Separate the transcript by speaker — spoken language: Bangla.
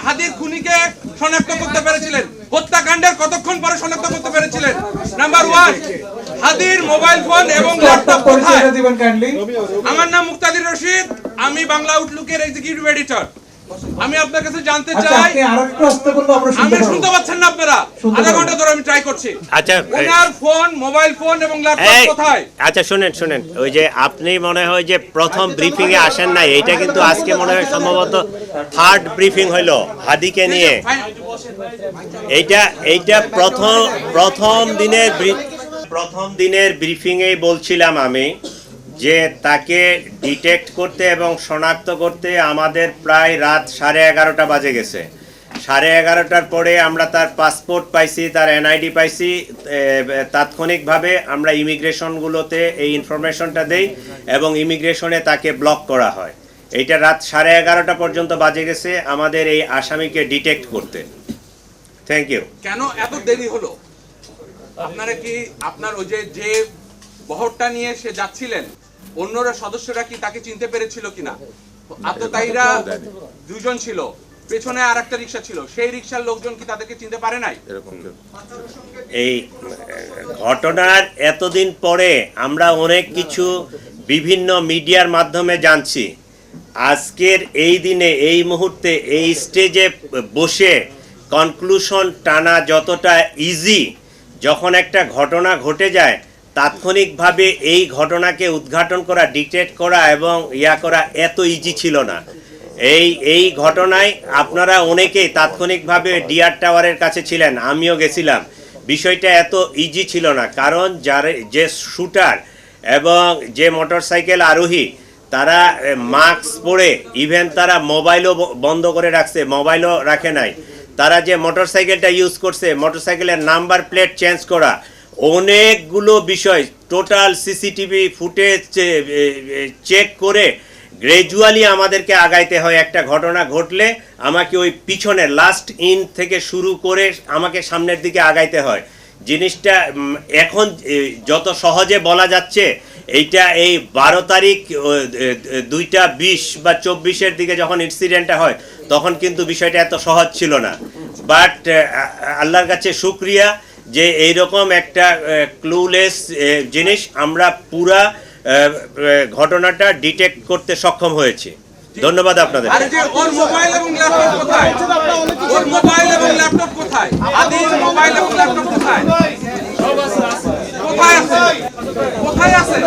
Speaker 1: হাদির খুনিকে শনাক্ত করতে পেরেছিলেন? হত্যাকাণ্ডের কতক্ষণ পরে শনাক্ত করতে পেরেছিলেন? নাম্বার 1, হাদির মোবাইল ফোন এবং ল্যাপটপ কোথায়? আমার নাম মুক্তাদির রশিদ, আমি বাংলা আউটলুকের এক্সিকিউটিভ এডিটর। আমি আপনার কাছে জানতে চাই, আমি শুনতে পাচ্ছেন না আপনারা? আধা ঘন্টা ধরে আমি ট্রাই করছি।
Speaker 2: আচ্ছা,
Speaker 1: ওনার ফোন, মোবাইল ফোন এবং ল্যাপটপ কোথায়?
Speaker 2: আচ্ছা শুনেন, ওই যে আপনি মনে হয় যে প্রথম ব্রিফিং এ আসেন নাই, এইটা কিন্তু আজকে মনে হয় সম্ভবত থার্ড ব্রিফিং হইলো হাদিকে নিয়ে। এইটা প্রথম দিনের ব্রিফিং এ বলছিলাম আমি যে তাকে ডিটেক্ট করতে এবং শনাক্ত করতে আমাদের প্রায় রাত 11:30 বাজে গেছে। 11:30টার পরে আমরা তার পাসপোর্ট পাইছি, তার এনআইডি পাইছি। তাৎক্ষণিকভাবে আমরা ইমিগ্রেশনগুলোতে এই ইনফরমেশনটা দেই এবং ইমিগ্রেশনে তাকে ব্লক করা হয়। এইটা রাত 11:30 পর্যন্ত বাজে গেছে আমাদের এই আসামিকে ডিটেক্ট করতে। Thank you.
Speaker 1: কেন এত দেরি হলো? আপনারা কি আপনার ওই যে বহরটা নিয়ে সে যাচ্ছিলেন, অন্যরা সদস্যরা কি তাকে চিনতে পেরেছিল কিনা? আততায়ীরা 2 জন ছিল, পেছনে আরেকটা রিকশা ছিল, সেই রিকশার লোকজন কি তাদেরকে চিনতে পারে নাই?
Speaker 2: এই ঘটনার এতদিন পরে আমরা অনেক কিছু বিভিন্ন মিডিয়ার মাধ্যমে জানছি। আজকের এই দিনে, এই মুহূর্তে, এই স্টেজে বসে কনক্লুশন টানা যতটা ইজি, যখন একটা ঘটনা ঘটে যায় তাৎক্ষণিকভাবে এই ঘটনাকে উদ্ঘাটন করা, ডিটেক্ট করা এবং করা এত ইজি ছিল না। এই ঘটনায় আপনারা অনেকেই তাৎক্ষণিকভাবে ডিআর টাওয়ারের কাছে ছিলেন, আমিও গেছিলাম। বিষয়টা এত ইজি ছিল না, কারণ যে শুটার এবং যে মোটরসাইকেল আরোহী তারা মাস্ক পরে, ইভেন তারা মোবাইলও বন্ধ করে রাখছে, মোবাইলও রাখে নাই। তারা যে মোটরসাইকেলটা ইউজ করছে, মোটরসাইকেলের নাম্বার প্লেট চেঞ্জ করা, অনেকগুলো বিষয় টোটাল সিসিটিভি ফুটেজ চেক করে গ্র্যাজুয়ালি আমাদেরকে আগাইতে হয়। একটা ঘটনা ঘটলে আমাকে ওই পিছনে লাস্ট ইন থেকে শুরু করে আমাকে সামনের দিকে আগাইতে হয়। জিনিসটা এখন যত সহজে বলা যাচ্ছে, এইটা এই 12 তারিখ 2:20 বা 24-এর দিকে যখন ইনসিডেন্টটা হয় তখন কিন্তু বিষয়টা এত সহজ ছিল না। বাট আল্লাহর কাছে শুকরিয়া যে এইরকম একটা ক্লুলেস জিনিস আমরা পুরা ঘটনাটা ডিটেক্ট করতে সক্ষম হয়েছি। ধন্যবাদ আপনাদের।
Speaker 1: ওর মোবাইল এবং ল্যাপটপ কোথায়? ওর মোবাইল এবং ল্যাপটপ কোথায়? আদির মোবাইল এবং ল্যাপটপ কোথায়? কোথায় আছে?